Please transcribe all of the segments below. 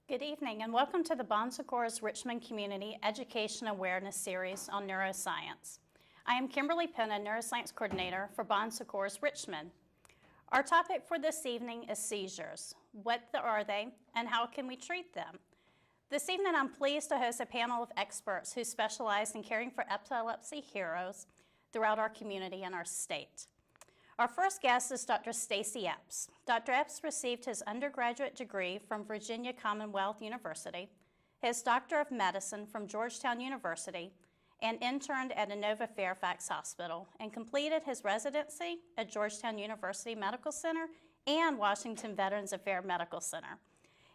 Good evening and welcome to the Secours Richmond Community Education Awareness Series on Neuroscience. I am Kimberly Pinna, Neuroscience Coordinator for Secours Richmond. Our topic for this evening is seizures. What are they and how can we treat them? This evening I'm pleased to host a panel of experts who specialize in caring for epilepsy heroes throughout our community and our state. Our first guest is Dr. Stacey Epps. Dr. Epps received his undergraduate degree from Virginia Commonwealth University, his Doctor of Medicine from Georgetown University, and interned at Inova Fairfax Hospital, and completed his residency at Georgetown University Medical Center and Washington Veterans Affairs Medical Center.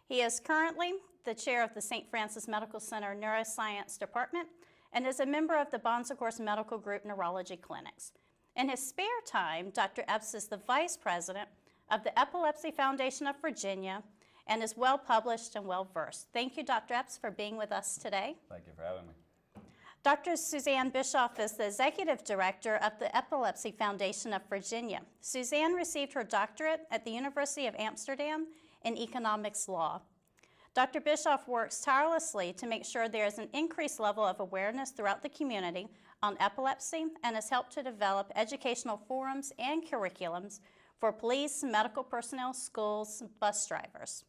He is currently the chair of the St. Francis Medical Center Neuroscience Department and is a member of the Secours Medical Group Neurology Clinics. In his spare time, Dr. Epps is the vice president of the Epilepsy Foundation of Virginia and is well published and well versed. Thank you, Dr. Epps, for being with us today. Thank you for having me. Dr. Suzanne Bischoff is the executive director of the Epilepsy Foundation of Virginia. Suzanne received her doctorate at the University of Amsterdam in economics law. Dr. Bischoff works tirelessly to make sure there is an increased level of awareness throughout the community on epilepsy and has helped to develop educational forums and curriculums for police, medical personnel, schools, and bus drivers.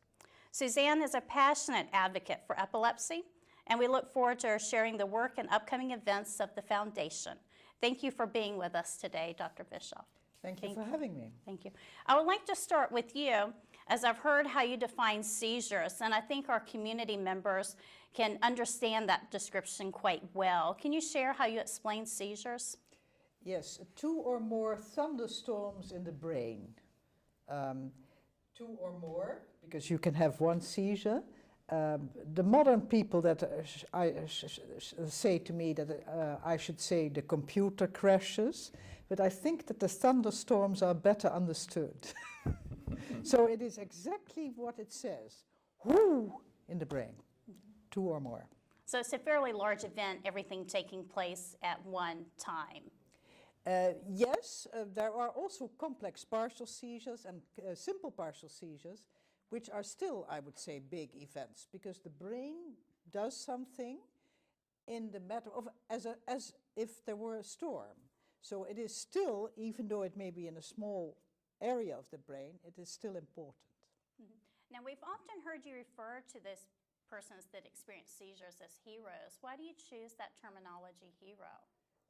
Suzanne is a passionate advocate for epilepsy, and we look forward to her sharing the work and upcoming events of the foundation. Thank you for being with us today, Dr. Bischoff. Thank you for having me. Thank you. I would like to start with you, as I've heard how you define seizures, and I think our community members can understand that description quite well. Can you share how you explain seizures? Yes, 2 or more thunderstorms in the brain. 2 or more, because you can have one seizure. The modern people that say to me that I should say the computer crashes, but I think that the thunderstorms are better understood. So it is exactly what it says, whoo, in the brain, 2 or more. So it's a fairly large event, everything taking place at one time. Yes, there are also complex partial seizures and simple partial seizures, which are still, I would say, big events, because the brain does something in the matter of as if there were a storm. So it is still, even though it may be in a small area of the brain, it is still important. Mm-hmm. Now, we've often heard you refer to these persons that experience seizures as heroes. Why do you choose that terminology, hero?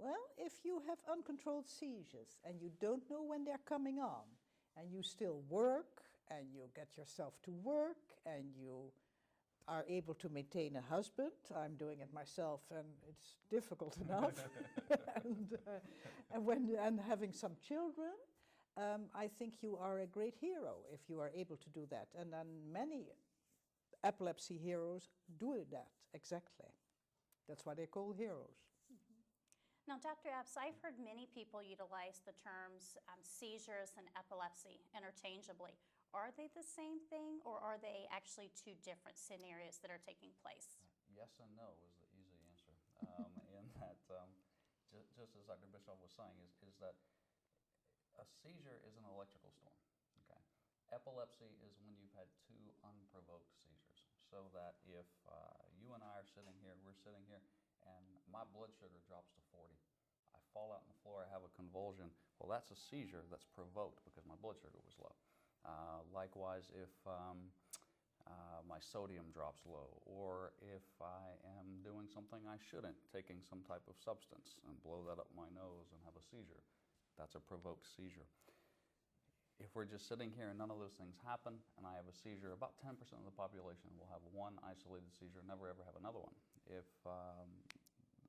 Well, if you have uncontrolled seizures and you don't know when they're coming on, and you still work, and you get yourself to work, and you are able to maintain a husband. I'm doing it myself, and it's difficult enough. and having some children, I think you are a great hero if you are able to do that. And then many epilepsy heroes do that, exactly. That's why they're called heroes. Mm-hmm. Now, Dr. Epps, I've heard many people utilize the terms seizures and epilepsy interchangeably. Are they the same thing, or are they actually 2 different scenarios that are taking place? Yes and no is the easy answer. In that, just as Dr. Bischoff was saying, is that a seizure is an electrical storm. Okay, epilepsy is when you've had 2 unprovoked seizures. So that if you and I are sitting here, we're sitting here, and my blood sugar drops to 40. I fall out on the floor, I have a convulsion. Well, that's a seizure that's provoked because my blood sugar was low. Likewise, if my sodium drops low, or if I am doing something I shouldn't, taking some type of substance and blow that up my nose and have a seizure, that's a provoked seizure. If we're just sitting here and none of those things happen and I have a seizure, about 10% of the population will have one isolated seizure and never ever have another one. If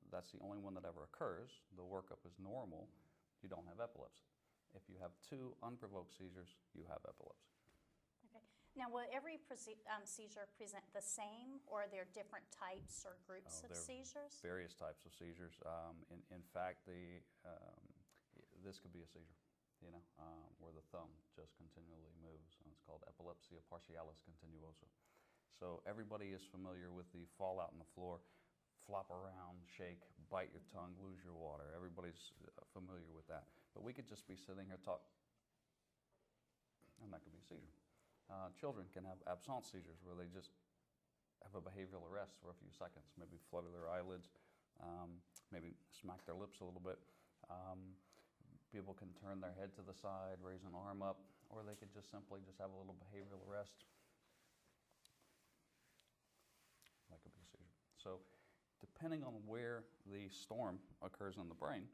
that's the only one that ever occurs, the workup is normal, you don't have epilepsy. If you have 2 unprovoked seizures, you have epilepsy. Okay. Now, will every seizure present the same, or are there different types or groups of seizures? Various types of seizures. In fact, this could be a seizure, where the thumb just continually moves, and it's called epilepsia partialis continuosa. So everybody is familiar with the fall out on the floor, flop around, shake, bite your tongue, lose your water. Everybody's familiar with that. But we could just be sitting here and that could be a seizure. Children can have absence seizures where they just have a behavioral arrest for a few seconds, maybe flutter their eyelids, maybe smack their lips a little bit. People can turn their head to the side, raise an arm up, or they could just simply just have a little behavioral arrest. That could be a seizure. So depending on where the storm occurs in the brain,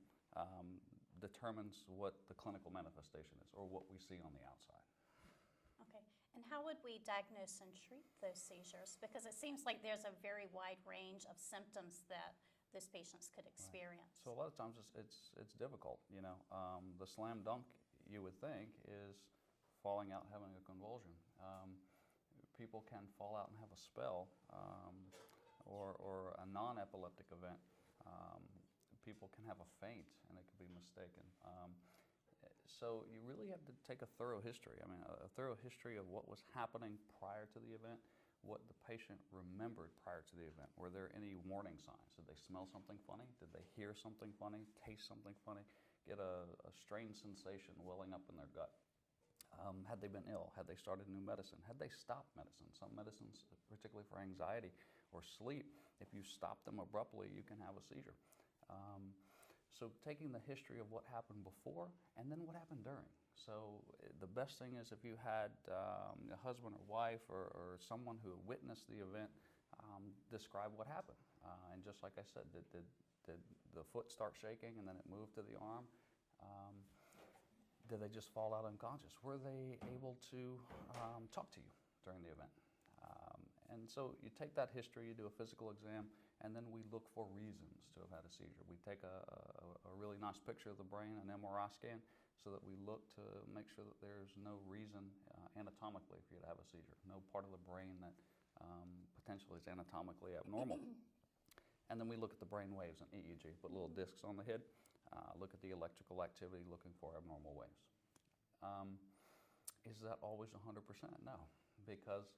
determines what the clinical manifestation is, or what we see on the outside. Okay, and how would we diagnose and treat those seizures? Because it seems like there's a very wide range of symptoms that those patients could experience. Right. So a lot of times it's difficult, you know. The slam dunk, you would think, is falling out, having a convulsion. People can fall out and have a spell, or a non-epileptic event. People can have a faint, and it could be mistaken. So you really have to take a thorough history. I mean, a thorough history of what was happening prior to the event, what the patient remembered prior to the event. Were there any warning signs? Did they smell something funny? Did they hear something funny? Taste something funny? Get a strange sensation welling up in their gut? Had they been ill? Had they started new medicine? Had they stopped medicine? Some medicines, particularly for anxiety or sleep, if you stop them abruptly, you can have a seizure. So taking the history of what happened before and then what happened during. So the best thing is if you had a husband or wife or someone who witnessed the event, describe what happened. And just like I said, did the foot start shaking and then it moved to the arm? Did they just fall out unconscious? Were they able to talk to you during the event? And so you take that history, you do a physical exam, and then we look for reasons to have had a seizure. We take a really nice picture of the brain, an MRI scan, so that we look to make sure that there's no reason anatomically for you to have a seizure, no part of the brain that potentially is anatomically abnormal. And then we look at the brain waves on EEG, put little discs on the head, look at the electrical activity looking for abnormal waves. Is that always 100%? No, because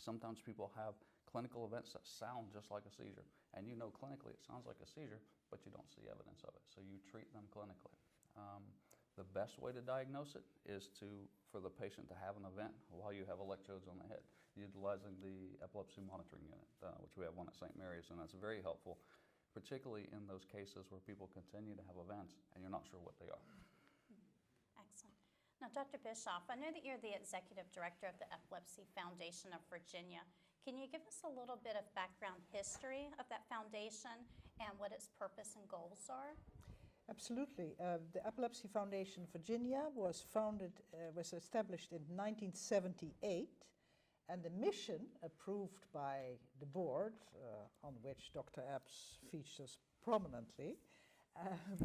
sometimes people have clinical events that sound just like a seizure, and you know clinically it sounds like a seizure, but you don't see evidence of it, so you treat them clinically. The best way to diagnose it is for the patient to have an event while you have electrodes on the head, utilizing the epilepsy monitoring unit, which we have one at St. Mary's, and that's very helpful, particularly in those cases where people continue to have events and you're not sure what they are. Excellent. Now, Dr. Bischoff, I know that you're the Executive Director of the Epilepsy Foundation of Virginia. Can you give us a little bit of background history of that foundation and what its purpose and goals are? Absolutely. The Epilepsy Foundation Virginia was established in 1978, and the mission approved by the board, on which Dr. Epps features prominently,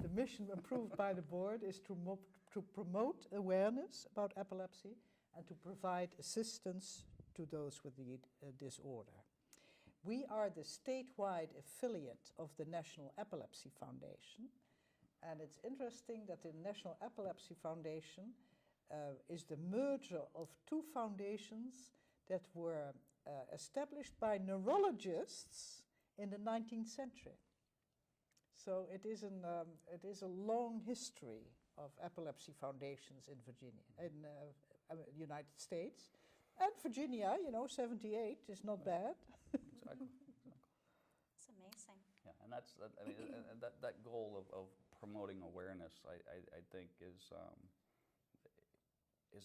the mission approved by the board is to promote awareness about epilepsy and to provide assistance to those with the disorder. We are the statewide affiliate of the National Epilepsy Foundation, and it's interesting that the National Epilepsy Foundation is the merger of two foundations that were established by neurologists in the 19th century. So it is a long history of epilepsy foundations in Virginia, in United States. And Virginia, 78 is not bad. Exactly. It's amazing. Yeah, and that's that goal of promoting awareness, I think, is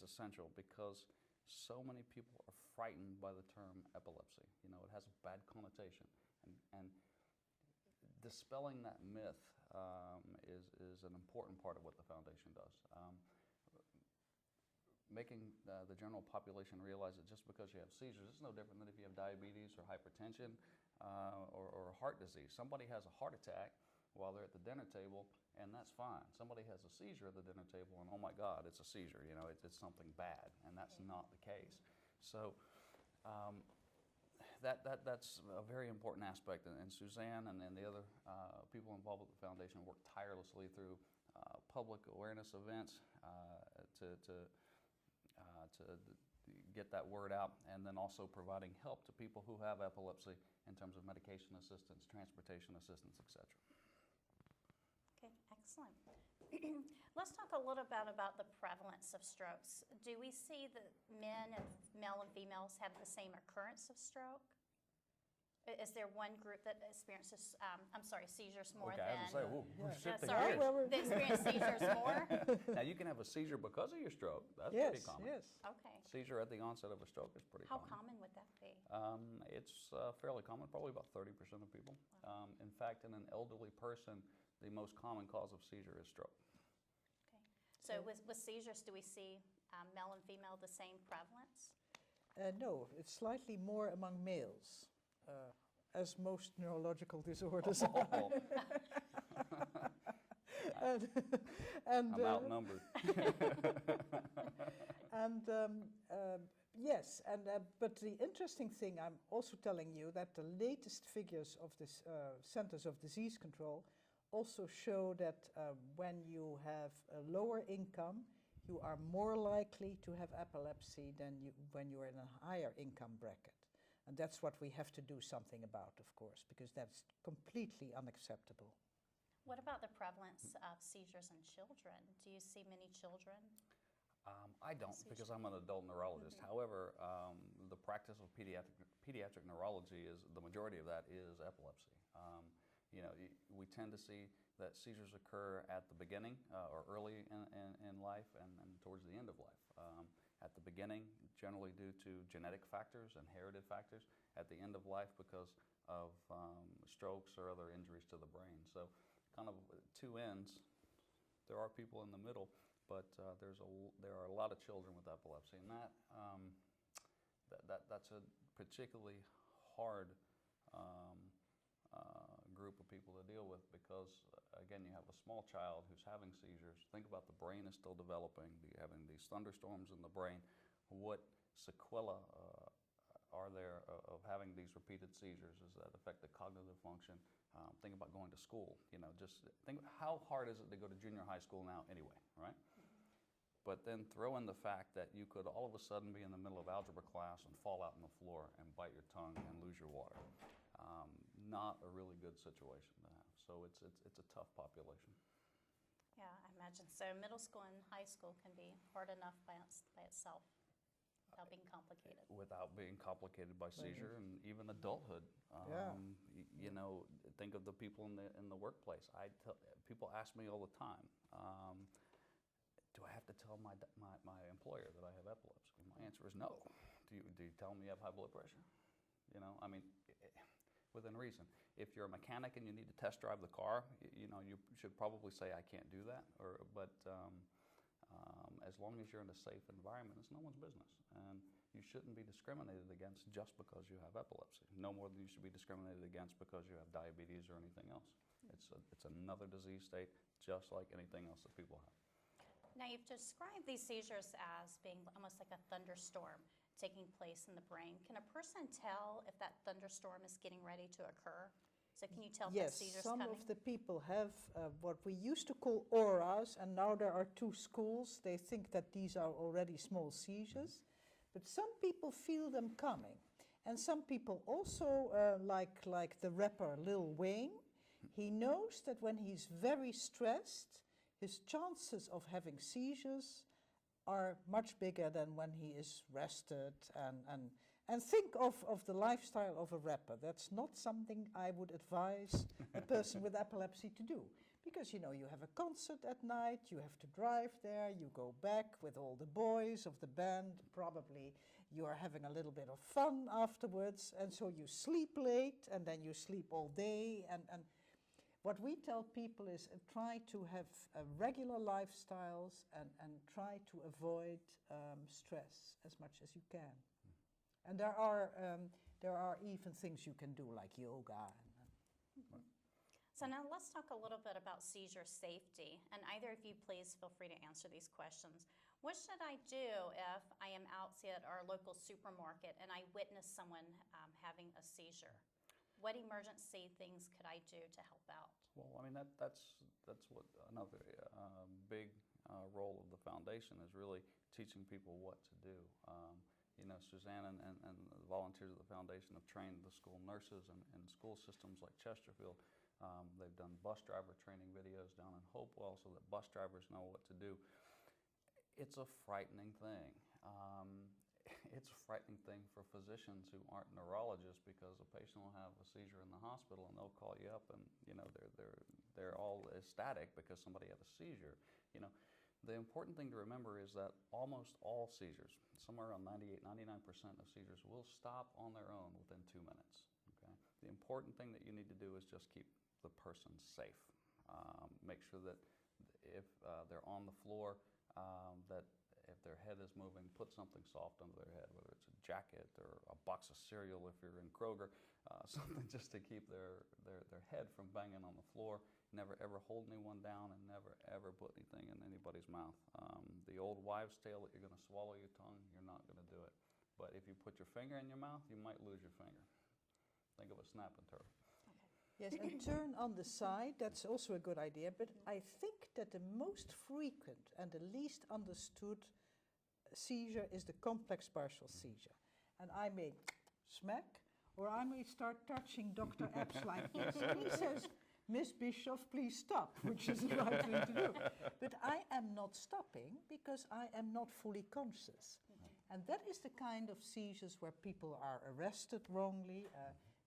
essential, because so many people are frightened by the term epilepsy. It has a bad connotation, and dispelling that myth is an important part of what the foundation does. Making the general population realize that just because you have seizures, it's no different than if you have diabetes or hypertension or heart disease. Somebody has a heart attack while they're at the dinner table, and that's fine. Somebody has a seizure at the dinner table, and oh my God, it's a seizure. It's something bad, and that's not the case. So that's a very important aspect, and Suzanne and the other people involved with the foundation work tirelessly through public awareness events to get that word out, and then also providing help to people who have epilepsy in terms of medication assistance, transportation assistance, etc. Okay, excellent. Let's talk a little bit about the prevalence of strokes. Do we see that male and females have the same occurrence of stroke? Is there one group that experiences, seizures more Okay, I was than? going to say, we'll shift the Sorry, gears. they experience seizures more? Now, you can have a seizure because of your stroke. That's Yes, pretty common. yes. Okay. Seizure at the onset of a stroke is pretty How common. common would that be? It's fairly common, probably about 30% of people. In fact, in an elderly person, the most common cause of seizure is stroke. Okay. So with seizures, do we see male and female the same prevalence? No, it's slightly more among males, as most neurological disorders are. and, I'm outnumbered. Yes, but the interesting thing I'm also telling you that the latest figures of the Centers of Disease Control also show that when you have a lower income, you are more likely to have epilepsy than when you're in a higher income bracket. And that's what we have to do something about, of course, because that's completely unacceptable. What about the prevalence of seizures in children? Do you see many children? I don't, because I'm an adult neurologist. However, the practice of pediatric neurology is, the majority of that is epilepsy. We tend to see that seizures occur at the beginning or early in life and towards the end of life. At the beginning, generally due to genetic factors, inherited factors. At the end of life, because of strokes or other injuries to the brain. So kind of two ends. There are people in the middle, but there are a lot of children with epilepsy, and that's a particularly hard group of people to deal with because, again, you have a small child who's having seizures. Think about the brain is still developing, having these thunderstorms in the brain. What sequelae are there of having these repeated seizures? Does that affect the cognitive function? Think about going to school. Just think how hard is it to go to junior high school now anyway, right? But then throw in the fact that you could all of a sudden be in the middle of algebra class and fall out on the floor and bite your tongue and lose your water. Not a really good situation to have. So it's a tough population. Yeah, I imagine. So middle school and high school can be hard enough by itself without being complicated. Without being complicated by seizure and even adulthood. Think of the people in the workplace. People ask me all the time, do I have to tell my employer that I have epilepsy? My answer is no. Do you tell them you have high blood pressure? Within reason. If you're a mechanic and you need to test drive the car, you should probably say I can't do that. But as long as you're in a safe environment, it's no one's business. And you shouldn't be discriminated against just because you have epilepsy. No more than you should be discriminated against because you have diabetes or anything else. It's another disease state, just like anything else that people have. Now, you've described these seizures as being almost like a thunderstorm taking place in the brain. Can a person tell if that thunderstorm is getting ready to occur? So can you tell if that seizure's coming? Yes, some of the people have what we used to call auras, and now there are two schools. They think that these are already small seizures, but some people feel them coming. And some people also, like the rapper Lil Wayne, he knows that when he's very stressed, his chances of having seizures are much bigger than when he is rested. And think of the lifestyle of a rapper. That's not something I would advise a person with epilepsy to do. Because, you have a concert at night, you have to drive there, you go back with all the boys of the band, probably you are having a little bit of fun afterwards, and so you sleep late, and then you sleep all day, and what we tell people is try to have regular lifestyles and try to avoid stress as much as you can. And there are even things you can do like yoga. So now let's talk a little bit about seizure safety. And either of you, please feel free to answer these questions. What should I do if I am out, say, at our local supermarket and I witness someone having a seizure? What emergency things could I do to help out? Well, I mean, that's what another big role of the foundation is, really teaching people what to do. Suzanne and the volunteers of the foundation have trained the school nurses and school systems like Chesterfield. They've done bus driver training videos down in Hopewell so that bus drivers know what to do. It's a frightening thing. it's a frightening thing for physicians who aren't neurologists, because a patient will have a seizure in the hospital and they'll call you up and, you know, they're all ecstatic because somebody had a seizure. You know, the important thing to remember is that almost all seizures, somewhere around 98, 99% of seizures, will stop on their own within 2 minutes. Okay? The important thing that you need to do is just keep the person safe. Make sure that if they're on the floor, that if their head is moving, put something soft under their head, whether it's a jacket or a box of cereal if you're in Kroger, something just to keep their head from banging on the floor. Never ever hold anyone down, and never ever put anything in anybody's mouth. The old wives' tale that you're going to swallow your tongue, you're not going to do it. But if you put your finger in your mouth, you might lose your finger. Think of a snapping turtle. Yes, and turn on the side, that's also a good idea, but I think that the most frequent and the least understood seizure is the complex partial seizure. And I may smack, or I may start touching Dr. Epps like this. And he says, Miss Bischoff, please stop, which is the right thing to do. But I am not stopping because I am not fully conscious. And that is the kind of seizures where people are arrested wrongly.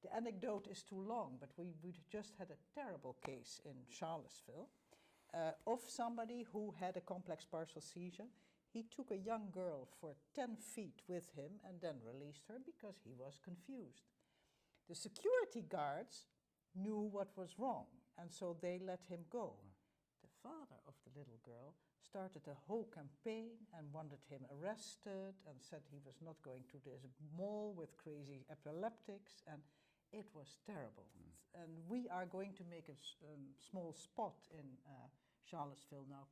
The anecdote is too long, but we just had a terrible case in Charlottesville of somebody who had a complex partial seizure. He took a young girl for 10 feet with him and then released her because he was confused. The security guards knew what was wrong, and so they let him go. The father of the little girl started a whole campaign and wanted him arrested and said he was not going to this mall with crazy epileptics, and it was terrible. And we are going to make a small spot in Charlottesville now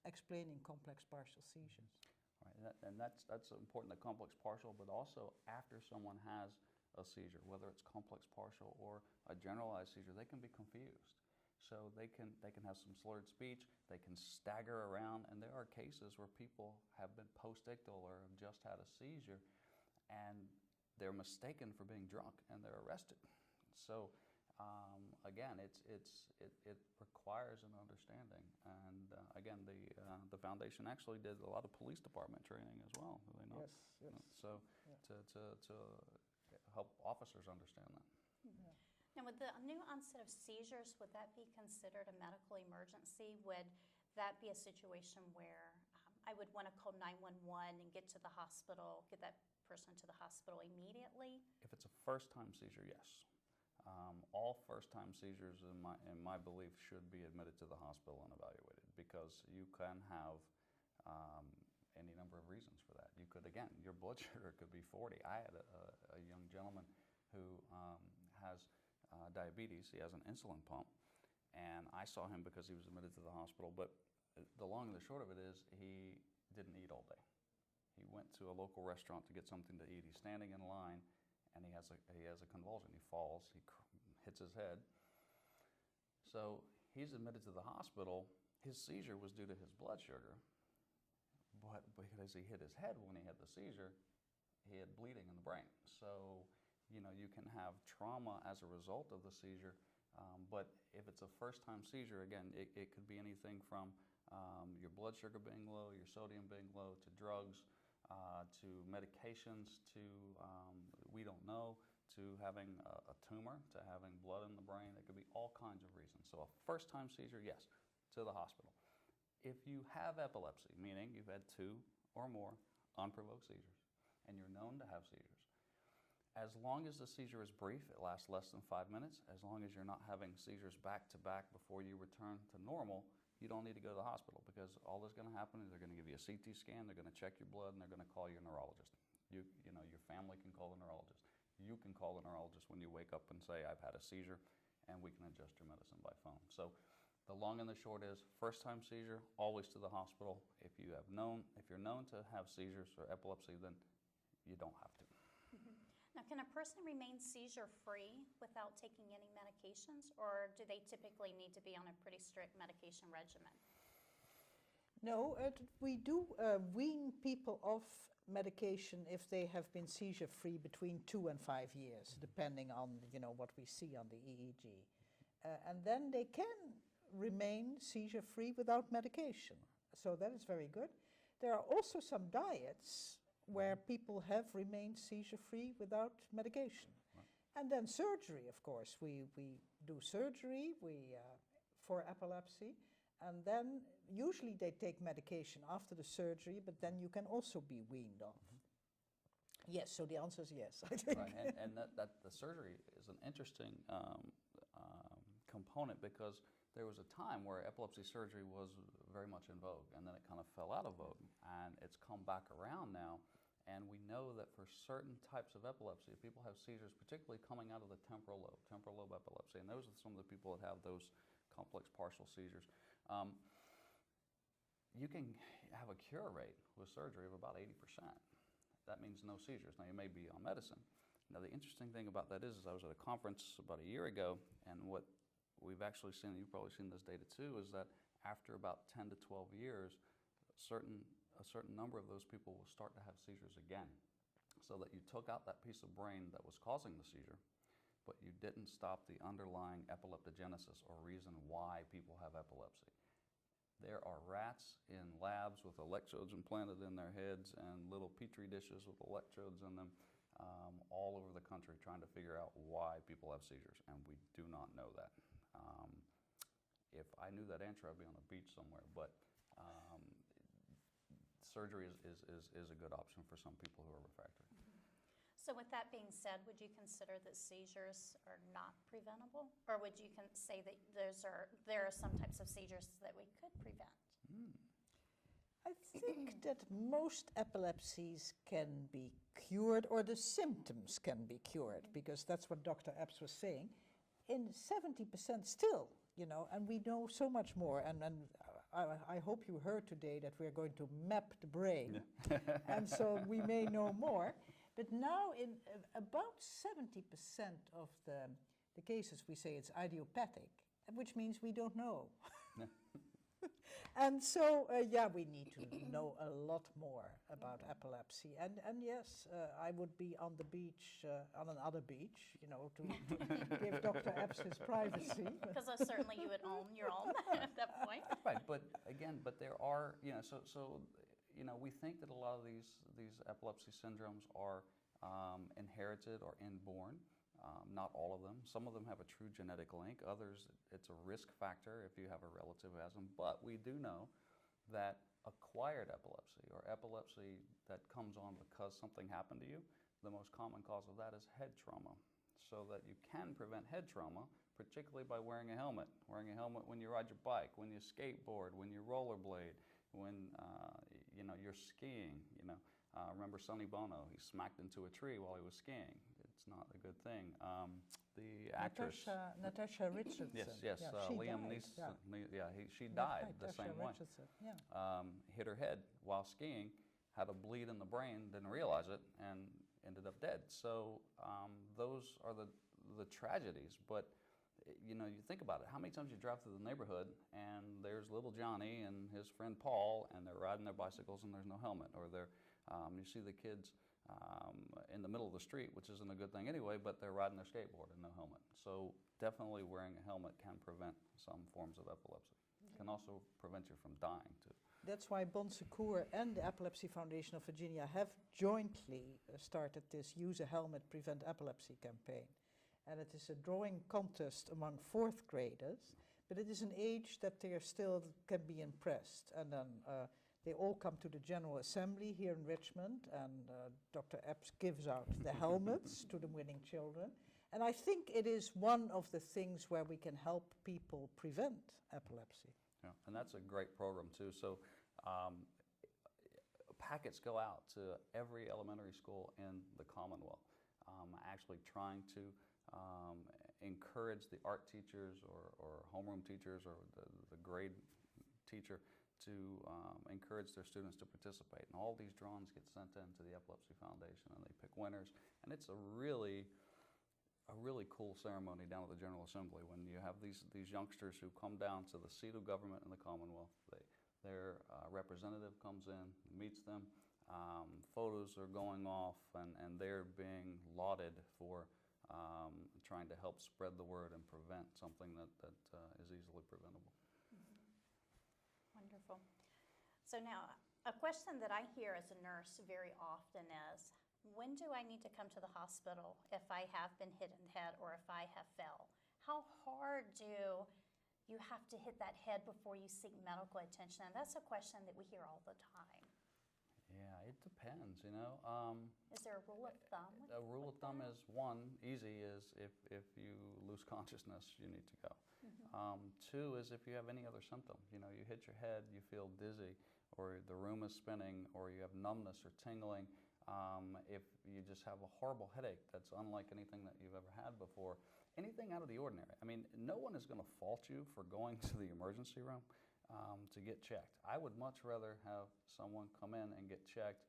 explaining complex partial seizures. Right, and that's important, the complex partial, but also after someone has a seizure, whether it's complex partial or a generalized seizure, they can be confused. So they can have some slurred speech, they can stagger around, and there are cases where people have been postictal or have just had a seizure, and they're mistaken for being drunk, and they're arrested. So again, it requires an understanding, and again, the foundation actually did a lot of police department training as well. Do they not? Yes, yes. You know, so to help officers understand that. Yeah. Now, with the new onset of seizures, would that be considered a medical emergency? Would that be a situation where I would want to call 911 and get to the hospital, get that person to the hospital immediately? If it's a first-time seizure, yes. All first-time seizures, in my belief, should be admitted to the hospital and evaluated, because you can have any number of reasons for that. You could, again, your blood sugar could be 40. I had a young gentleman who has diabetes. He has an insulin pump, and I saw him because he was admitted to the hospital, but the long and the short of it is he didn't eat all day. He went to a local restaurant to get something to eat. He's standing in line, and he has a convulsion. He falls, he hits his head. So he's admitted to the hospital. His seizure was due to his blood sugar, but because he hit his head when he had the seizure, he had bleeding in the brain. So, you know, you can have trauma as a result of the seizure, but if it's a first-time seizure, again, it could be anything from your blood sugar being low, your sodium being low, to drugs, to medications, to, we don't know, to having a tumor, to having blood in the brain. It could be all kinds of reasons. So a first-time seizure, yes, to the hospital. If you have epilepsy, meaning you've had 2 or more unprovoked seizures, and you're known to have seizures, as long as the seizure is brief, it lasts less than 5 minutes, as long as you're not having seizures back to back before you return to normal, you don't need to go to the hospital, because all that's going to happen is they're going to give you a CT scan, they're going to check your blood, and they're going to call your neurologist. You know, your family can call the neurologist. You can call the neurologist when you wake up and say, I've had a seizure, and we can adjust your medicine by phone. So the long and the short is, first-time seizure, always to the hospital. If you're known to have seizures or epilepsy, then you don't have to. Now, can a person remain seizure-free without taking any medications, or do they typically need to be on a pretty strict medication regimen? No, we do wean people off medication if they have been seizure-free between 2 and 5 years, depending on, you know, what we see on the EEG. And then they can remain seizure-free without medication. So that is very good. There are also some diets where people have remained seizure-free without medication. Right. And then surgery, of course. We do surgery for epilepsy, and then usually they take medication after the surgery, but then you can also be weaned off. Yes, so the answer is yes, I think. Right, and that the surgery is an interesting component, because there was a time where epilepsy surgery was very much in vogue, and then it kind of fell out of vogue, and it's come back around now. And we know that for certain types of epilepsy, if people have seizures, particularly coming out of the temporal lobe epilepsy, and those are some of the people that have those complex partial seizures, you can have a cure rate with surgery of about 80%. That means no seizures. Now, you may be on medicine. Now, the interesting thing about that is I was at a conference about a year ago, and what we've actually seen, you've probably seen this data too, is that after about 10 to 12 years, a certain number of those people will start to have seizures again. So that you took out that piece of brain that was causing the seizure, but you didn't stop the underlying epileptogenesis, or reason why people have epilepsy. There are rats in labs with electrodes implanted in their heads and little petri dishes with electrodes in them all over the country trying to figure out why people have seizures, and we do not know that. If I knew that answer, I'd be on a beach somewhere, but surgery is a good option for some people who are refractory. So with that being said, would you consider that seizures are not preventable? Or would you say that there are some types of seizures that we could prevent? I think that most epilepsies can be cured, or the symptoms can be cured, because that's what Dr. Epps was saying. In 70% still, you know, and we know so much more. And I hope you heard today that we're going to map the brain, and so we may know more. But now in about 70% of the cases, we say it's idiopathic, which means we don't know. And so, yeah, we need to know a lot more about epilepsy. And yes, I would be on the beach, on another beach, you know, to give Dr. Epps his privacy. Because certainly you would own your own at that point. Right, but again, there are, you know, so you know, we think that a lot of these epilepsy syndromes are inherited or inborn. Not all of them. Some of them have a true genetic link. Others, it's a risk factor if you have a relative who has them. But we do know that acquired epilepsy, or epilepsy that comes on because something happened to you, the most common cause of that is head trauma. So that you can prevent head trauma, particularly by wearing a helmet. Wearing a helmet when you ride your bike, when you skateboard, when you rollerblade, when you know, you're skiing. You know, remember Sonny Bono? He smacked into a tree while he was skiing. It's not a good thing. The actress Natasha Richardson. Yes, yeah, Liam died, Neeson. She died the same way. Yeah. Hit her head while skiing, had a bleed in the brain, didn't realize it, and ended up dead. So those are the tragedies. But you know, you think about it. How many times you drive through the neighborhood and there's little Johnny and his friend Paul, and they're riding their bicycles and there's no helmet, or you see the kids in the middle of the street, which isn't a good thing anyway, but they're riding their skateboard and no helmet. So definitely wearing a helmet can prevent some forms of epilepsy. It can also prevent you from dying too. That's why Secours and the Epilepsy Foundation of Virginia have jointly started this Use a Helmet, Prevent Epilepsy campaign. And it is a drawing contest among 4th graders, but it is an age that they still can be impressed. And then they all come to the General Assembly here in Richmond, and Dr. Epps gives out the helmets to the winning children. And I think it is one of the things where we can help people prevent epilepsy. Yeah, and that's a great program too. So packets go out to every elementary school in the Commonwealth, actually trying to encourage the art teachers or homeroom teachers or the grade teacher to encourage their students to participate. And all these drawings get sent in to the Epilepsy Foundation, and they pick winners. And it's a really cool ceremony down at the General Assembly when you have these youngsters who come down to the seat of government in the Commonwealth. Their representative comes in, meets them, photos are going off, and they're being lauded for trying to help spread the word and prevent something that is easily preventable. Wonderful. So now, A question that I hear as a nurse very often is, when do I need to come to the hospital if I have been hit in the head or if I have fell? How hard do you have to hit that head before you seek medical attention? And that's a question that we hear all the time. Yeah, it depends, you know. Is there a rule of thumb? A rule of thumb is, one, easy is if you lose consciousness, you need to go. Two is if you have any other symptom. You know, you hit your head, you feel dizzy, or the room is spinning, or you have numbness or tingling. If you just have a horrible headache that's unlike anything that you've ever had before, anything out of the ordinary. I mean, no one is going to fault you for going to the emergency room to get checked. I would much rather have someone come in and get checked,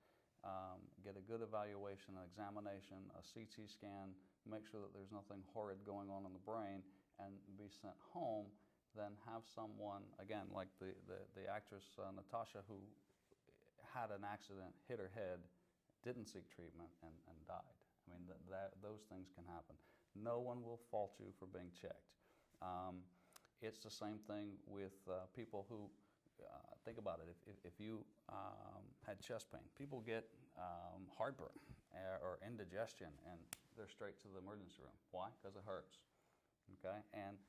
get a good evaluation, an examination, a CT scan, make sure that there's nothing horrid going on in the brain, and be sent home than have someone, again, like the actress Natasha, who had an accident, hit her head, didn't seek treatment, and died. I mean, those things can happen. No one will fault you for being checked. It's the same thing with people who, think about it, if you had chest pain, people get heartburn or indigestion, and they're straight to the emergency room. Why? Because it hurts, okay? And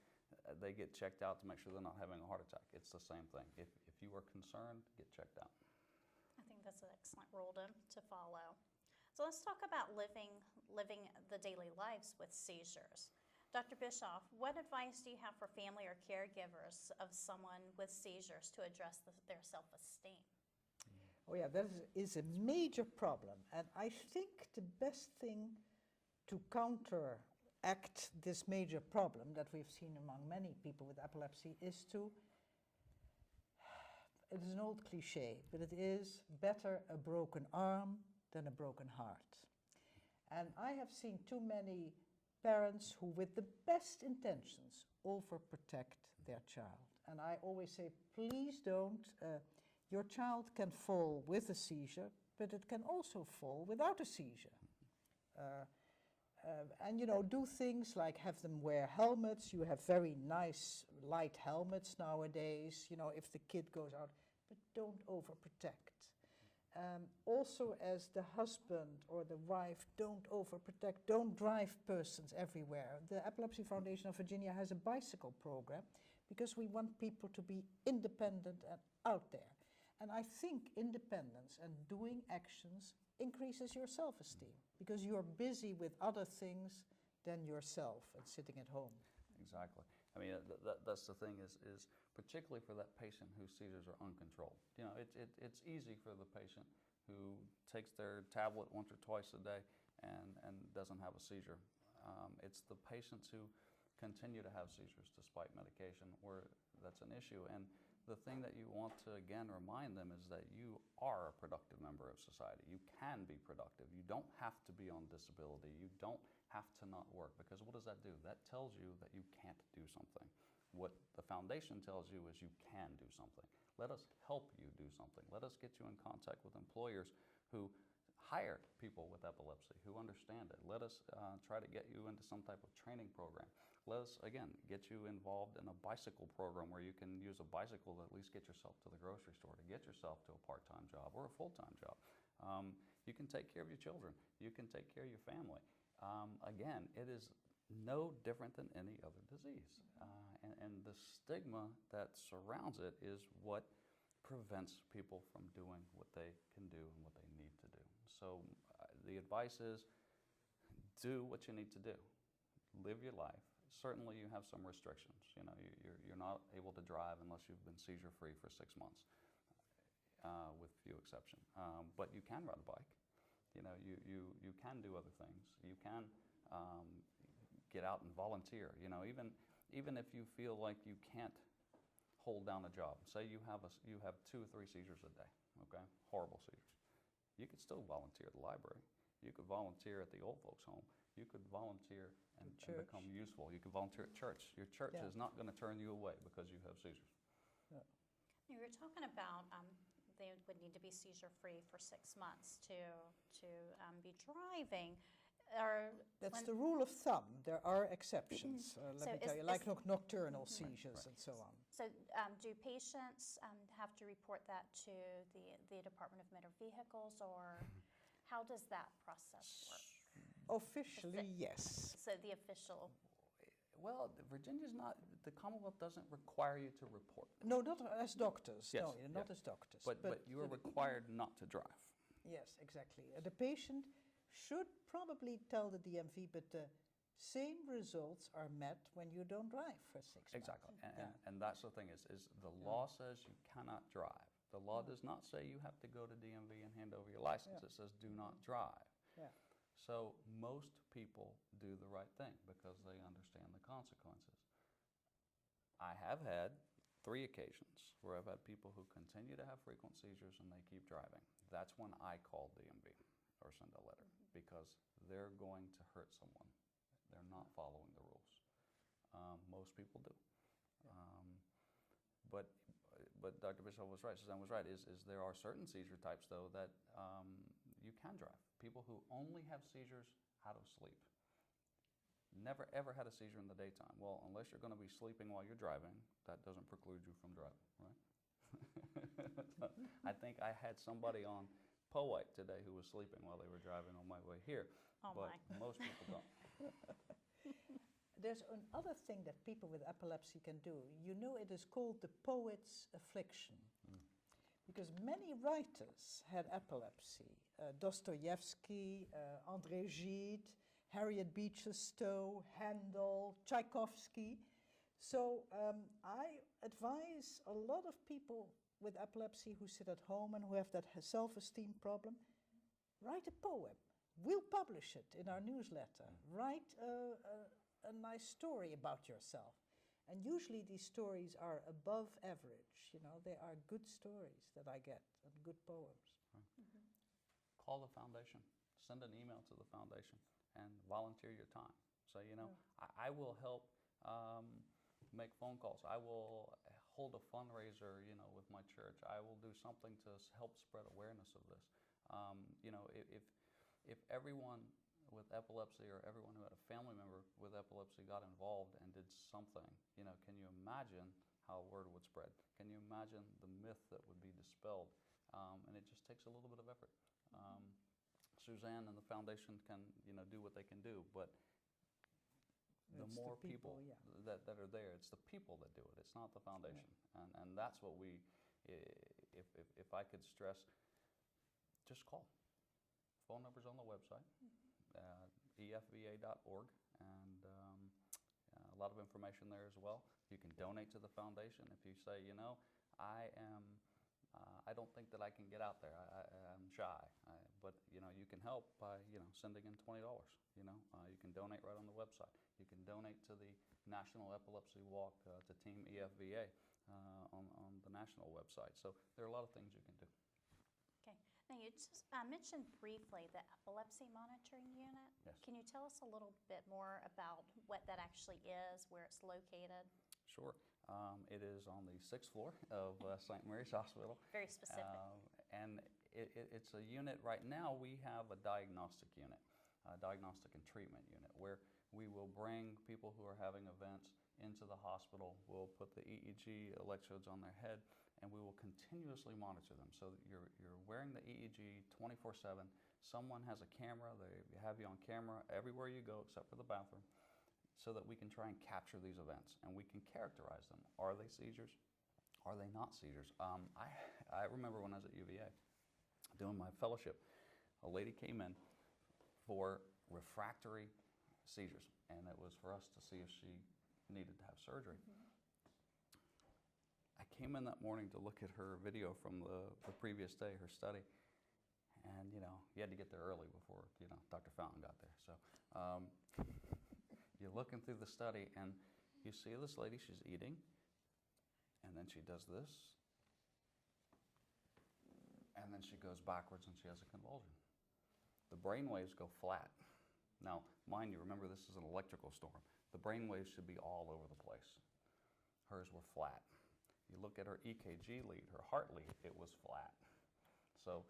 they get checked out to make sure they're not having a heart attack. It's the same thing. If you are concerned, get checked out. I think that's an excellent rule to follow. So let's talk about living the daily lives with seizures. Dr. Bischoff, what advice do you have for family or caregivers of someone with seizures to address their self-esteem? Oh yeah, that is a major problem. And I think the best thing to counteract this major problem that we've seen among many people with epilepsy is to, it is an old cliche, but it is better a broken arm than a broken heart. And I have seen too many parents who, with the best intentions, overprotect their child. And I always say, please don't. Your child can fall with a seizure, but it can also fall without a seizure. And, you know, do things like have them wear helmets. You have very nice light helmets nowadays, you know, if the kid goes out, but don't overprotect. Also, as the husband or the wife, don't overprotect, don't drive persons everywhere. The Epilepsy Foundation of Virginia has a bicycle program because we want people to be independent and out there. And I think independence and doing actions increases your self-esteem because you're busy with other things than yourself and sitting at home. Exactly. I mean, that's the thing is particularly for that patient whose seizures are uncontrolled. You know, it's easy for the patient who takes their tablet once or twice a day and doesn't have a seizure. It's the patients who continue to have seizures despite medication where that's an issue. And the thing that you want to, again, remind them is that you are a productive member of society. You can be productive. You don't have to be on disability. You don't have to not work, because what does that do? That tells you that you can't do something. What the foundation tells you is you can do something. Let us help you do something. Let us get you in contact with employers who hire people with epilepsy, who understand it. Let us try to get you into some type of training program. Let us, again, get you involved in a bicycle program where you can use a bicycle to at least get yourself to the grocery store, to get yourself to a part-time job or a full-time job. You can take care of your children. You can take care of your family. Again, it is no different than any other disease. And the stigma that surrounds it is what prevents people from doing what they can do and what they need to do. So the advice is do what you need to do. Live your life. Certainly you have some restrictions. You know, you're not able to drive unless you've been seizure-free for 6 months, with few exceptions. But you can ride a bike. You know, you can do other things. You can get out and volunteer. You know, even if you feel like you can't hold down a job. Say you have 2 or 3 seizures a day, okay? Horrible seizures. You could still volunteer at the library. You could volunteer at the old folks' home. You could volunteer and become useful. You could volunteer at church. Your church is not going to turn you away because you have seizures. You were talking about they would need to be seizure-free for 6 months to be driving. That's the rule of thumb. There are exceptions, let me tell you, like nocturnal seizures and so on. So do patients have to report that to the Department of Motor Vehicles, or how does that process work? Officially, yes. So the official. Well, Virginia's not, the Commonwealth doesn't require you to report. No, not as doctors. Yes, No, not yeah. as doctors. But you are required not to drive. Yes, exactly. The patient should probably tell the DMV, but the same results are met when you don't drive for 6 months. Exactly. Yeah. And that's the thing is the law says you cannot drive. The law does not say you have to go to DMV and hand over your license. Yeah. It says do not drive. Yeah. So most people do the right thing because they understand the consequences. I have had 3 occasions where I've had people who continue to have frequent seizures and they keep driving. That's when I call DMV or send a letter because they're going to hurt someone. They're not following the rules. Most people do. But Dr. Bischoff was right, Suzanne was right, is there are certain seizure types though that you can drive. People who only have seizures out of sleep. Never ever had a seizure in the daytime. Well, unless you're going to be sleeping while you're driving, that doesn't preclude you from driving, right? I think I had somebody on Powhite today who was sleeping while they were driving on my way here, Oh but my. most people don't. There's another thing that people with epilepsy can do. You know, it is called the poet's affliction. Because many writers had epilepsy. Dostoevsky, André Gide, Harriet Beecher Stowe, Handel, Tchaikovsky. So I advise a lot of people with epilepsy who sit at home and who have that self-esteem problem, write a poem. We'll publish it in our newsletter. Write a nice story about yourself. And usually these stories are above average. You know, they are good stories that I get and good poems. Call the foundation. Send an email to the foundation and volunteer your time. Say, you know, I will help make phone calls. I will hold a fundraiser, you know, with my church. I will do something to help spread awareness of this. You know, if everyone with epilepsy or everyone who had a family member with epilepsy got involved and did something, you know, can you imagine how word would spread? Can you imagine the myth that would be dispelled? And it just takes a little bit of effort. Suzanne and the foundation can, you know, do what they can do, but the It's more the people, people yeah. that are there, it's the people that do it. It's not the foundation. And that's what we, if I could stress, just call. Phone number's on the website. EFVA.org, and a lot of information there as well. You can donate to the foundation if you say, you know, I don't think that I can get out there. I'm shy, but you know, you can help by, you know, sending in $20. You know, you can donate right on the website. You can donate to the National Epilepsy Walk to Team EFVA on the national website. So there are a lot of things you can do. Okay. Now you just mentioned briefly the Epilepsy Monitoring Unit. Yes. Can you tell us a little bit more about what that actually is, where it's located? Sure. It is on the 6th floor of St. Mary's Hospital. Very specific. And it's a unit, right now we have a diagnostic unit, a diagnostic and treatment unit, where we will bring people who are having events into the hospital. We'll put the EEG electrodes on their head, and we will continuously monitor them. So that you're wearing the EEG 24/7. Someone has a camera, they have you on camera everywhere you go except for the bathroom, so that we can try and capture these events and we can characterize them. Are they seizures? Are they not seizures? I remember when I was at UVA doing my fellowship, a lady came in for refractory seizures, and it was for us to see if she needed to have surgery. I came in that morning to look at her video from the previous day, her study, and you know, you had to get there early before, you know, Dr. Fountain got there. So you're looking through the study and you see this lady, she's eating, and then she does this, and then she goes backwards and she has a convulsion. The brain waves go flat. Now, mind you, remember this is an electrical storm. The brain waves should be all over the place. Hers were flat. You look at her EKG lead, her heart lead, it was flat. So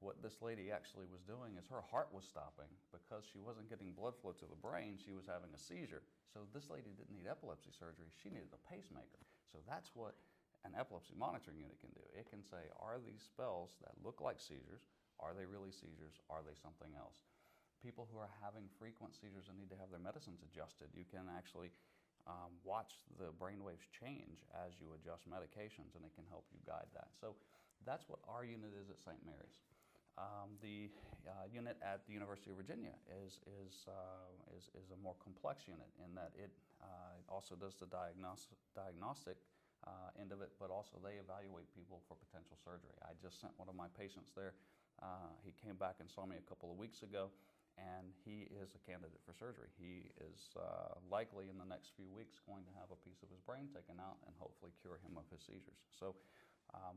what this lady actually was doing is her heart was stopping because she wasn't getting blood flow to the brain, she was having a seizure. So this lady didn't need epilepsy surgery, she needed a pacemaker. So that's what an epilepsy monitoring unit can do. It can say, are these spells that look like seizures, are they really seizures, are they something else? People who are having frequent seizures and need to have their medicines adjusted, you can actually watch the brainwaves change as you adjust medications, and it can help you guide that. So that's what our unit is at St. Mary's. The unit at the University of Virginia is a more complex unit in that it also does the diagnostic end of it, but also they evaluate people for potential surgery. I just sent one of my patients there. He came back and saw me a couple of weeks ago, and he is a candidate for surgery. He is likely in the next few weeks going to have a piece of his brain taken out and hopefully cure him of his seizures. So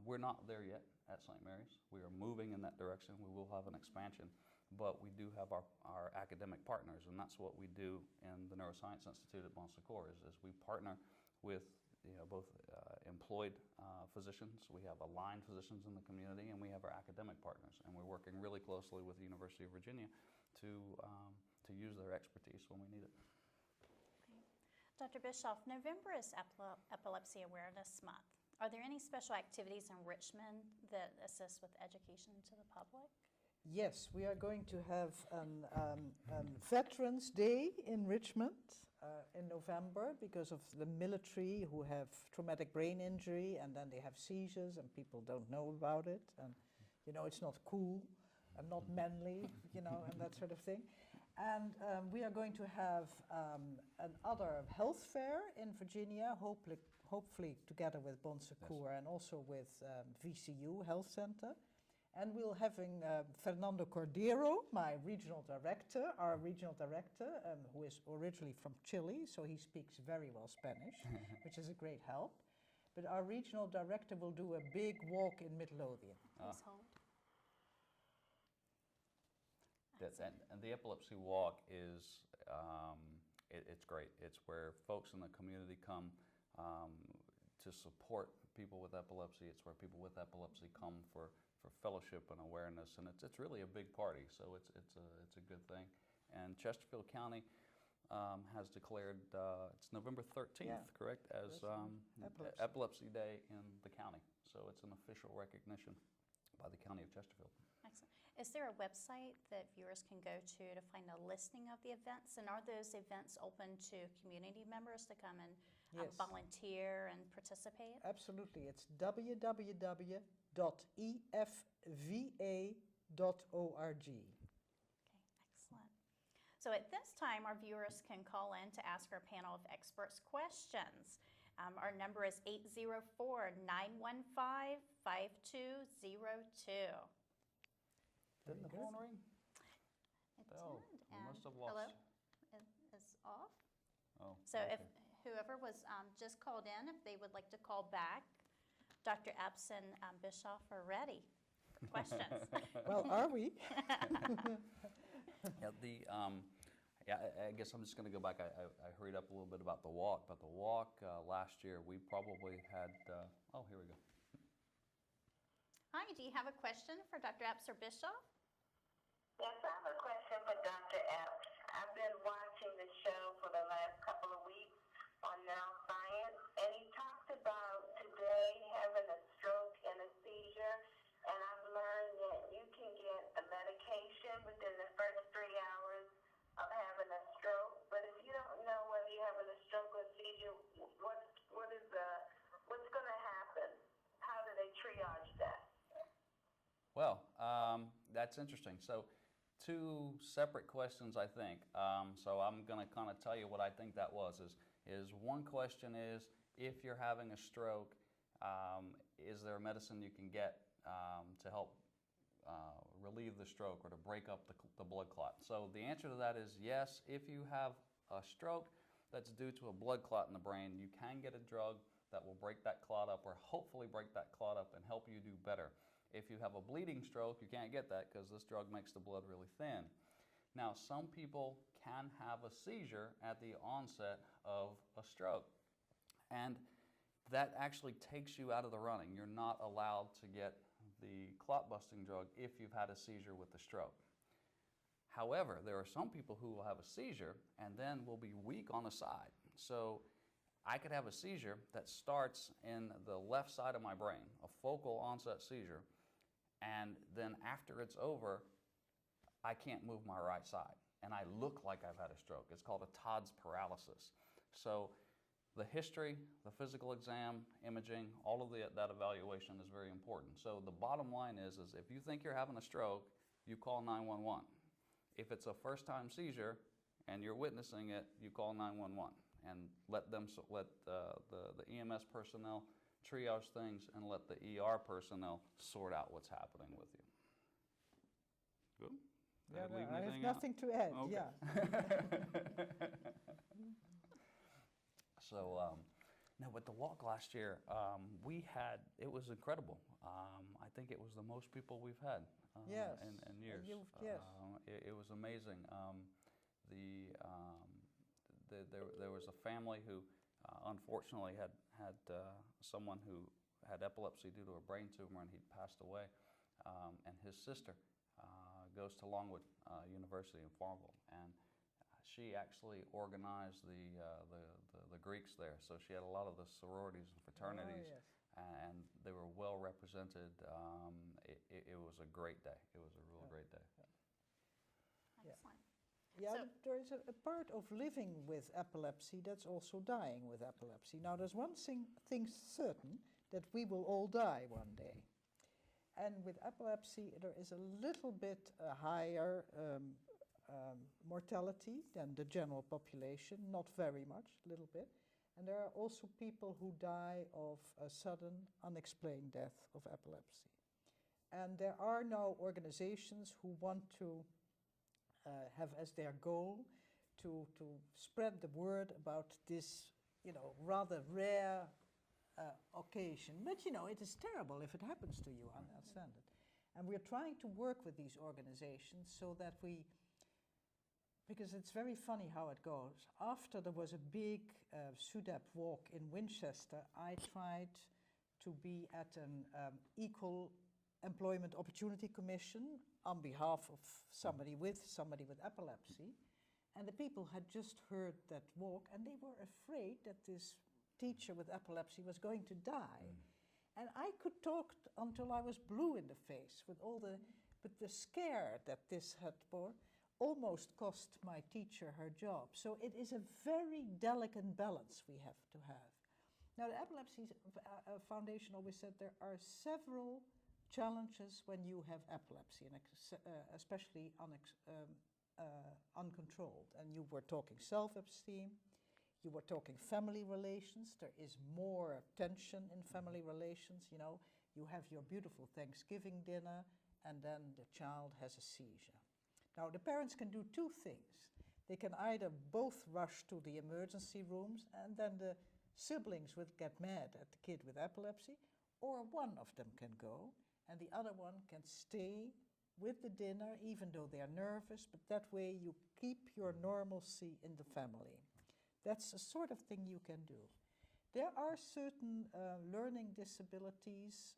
we're not there yet at St. Mary's. We are moving in that direction. We will have an expansion, but we do have our academic partners, and that's what we do in the Neuroscience Institute at Secours is we partner with both employed physicians. We have aligned physicians in the community, and we have our academic partners, and we're working really closely with the University of Virginia to use their expertise when we need it. Dr. Bischoff, November is Epilepsy Awareness Month. Are there any special activities in Richmond that assist with education to the public? Yes, we are going to have Veterans Day in Richmond in November because of the military who have traumatic brain injury and then they have seizures and people don't know about it, and it's not cool and not manly, and that sort of thing. And we are going to have another health fair in Virginia, hopefully together with Secours and also with VCU Health Center. And we're having Fernando Cordero, our regional director, who is originally from Chile, so he speaks very well Spanish, which is a great help. But our regional director will do a big walk in Midlothian. Please hold. And the Epilepsy Walk is, it's great. It's where folks in the community come to support people with epilepsy. It's where people with epilepsy come for fellowship and awareness, and it's really a big party, so it's a good thing. And Chesterfield County has declared it's November 13th, correct, as Epilepsy Day in the county. So it's an official recognition by the County of Chesterfield. Excellent. Is there a website that viewers can go to find a listing of the events? And are those events open to community members to come and volunteer and participate? Absolutely. It's www.efva.org. Okay, excellent. So at this time, our viewers can call in to ask our panel of experts questions. Our number is 804-915-5202. Didn't the phone ring? It Oh, did. we must have lost. Hello? Is off. Oh, So okay. if whoever was just called in, if they would like to call back, Dr. Epps and Bischoff are ready for questions. Well, are we? Yeah, I guess I'm just going to go back. I hurried up a little bit about the walk, but the walk last year we probably had, oh, here we go. Hi, do you have a question for Dr. Epps or Bischoff? Yes, I have a question for Dr. Epps. I've been watching the show for the last couple of weeks on Neuroscience, and he talked about today having a stroke and a seizure, and I've learned that you can get a medication within the first 3 hours of having a stroke, but if you don't know whether you're having a stroke or seizure, what's going to happen? How do they triage that? Well, that's interesting. So, two separate questions, I think. So I'm going to kind of tell you what I think that was. Is one question is, if you're having a stroke, is there a medicine you can get to help relieve the stroke or to break up the blood clot? So the answer to that is yes. If you have a stroke that's due to a blood clot in the brain, you can get a drug that will break that clot up, or hopefully break that clot up and help you do better. If you have a bleeding stroke, you can't get that because this drug makes the blood really thin. Now, some people can have a seizure at the onset of a stroke, and that actually takes you out of the running. You're not allowed to get the clot-busting drug if you've had a seizure with the stroke. However, there are some people who will have a seizure and then will be weak on the side. So I could have a seizure that starts in the left side of my brain, a focal onset seizure, and then after it's over, I can't move my right side, and I look like I've had a stroke. It's called a Todd's paralysis. So the history, the physical exam, imaging, all of that evaluation is very important. So the bottom line is if you think you're having a stroke, you call 911. If it's a first-time seizure and you're witnessing it, you call 911 and let the EMS personnel triage things and let the ER personnel sort out what's happening with you. Good? Did Yeah, leave I have anything out? nothing to add. Okay. Yeah. So, no, with the walk last year, it was incredible. I think it was the most people we've had Yes. in years. Yes. It was amazing. There was a family who unfortunately had someone who had epilepsy due to a brain tumor, and he'd passed away. And his sister goes to Longwood University in Farmville, and she actually organized the Greeks there. So she had a lot of the sororities and fraternities, yes. and they were well represented. It was a great day. It was a real great day. Excellent. Yeah, So- there is a part of living with epilepsy that's also dying with epilepsy. Now, there's one thing certain, that we will all die one day. And with epilepsy, there is a little bit higher mortality than the general population, not very much, a little bit. And there are also people who die of a sudden, unexplained death of epilepsy. And there are now organizations who want to have as their goal to spread the word about this, rather rare occasion. But, it is terrible if it happens to you, I understand it. And we're trying to work with these organizations so that because it's very funny how it goes. After there was a big SUDEP walk in Winchester, I tried to be at an Equal Employment Opportunity Commission on behalf of somebody with epilepsy. And the people had just heard that walk, and they were afraid that this teacher with epilepsy was going to die. And I could talk until I was blue in the face but the scare that this had almost cost my teacher her job. So it is a very delicate balance we have to have. Now, the Epilepsy Foundation always said there are several challenges when you have epilepsy, and especially uncontrolled. And you were talking self-esteem, you were talking family relations. There is more tension in family relations. You have your beautiful Thanksgiving dinner, and then the child has a seizure. Now, the parents can do two things. They can either both rush to the emergency rooms, and then the siblings would get mad at the kid with epilepsy, or one of them can go, and the other one can stay with the dinner, even though they are nervous, but that way you keep your normalcy in the family. That's a sort of thing you can do. There are certain learning disabilities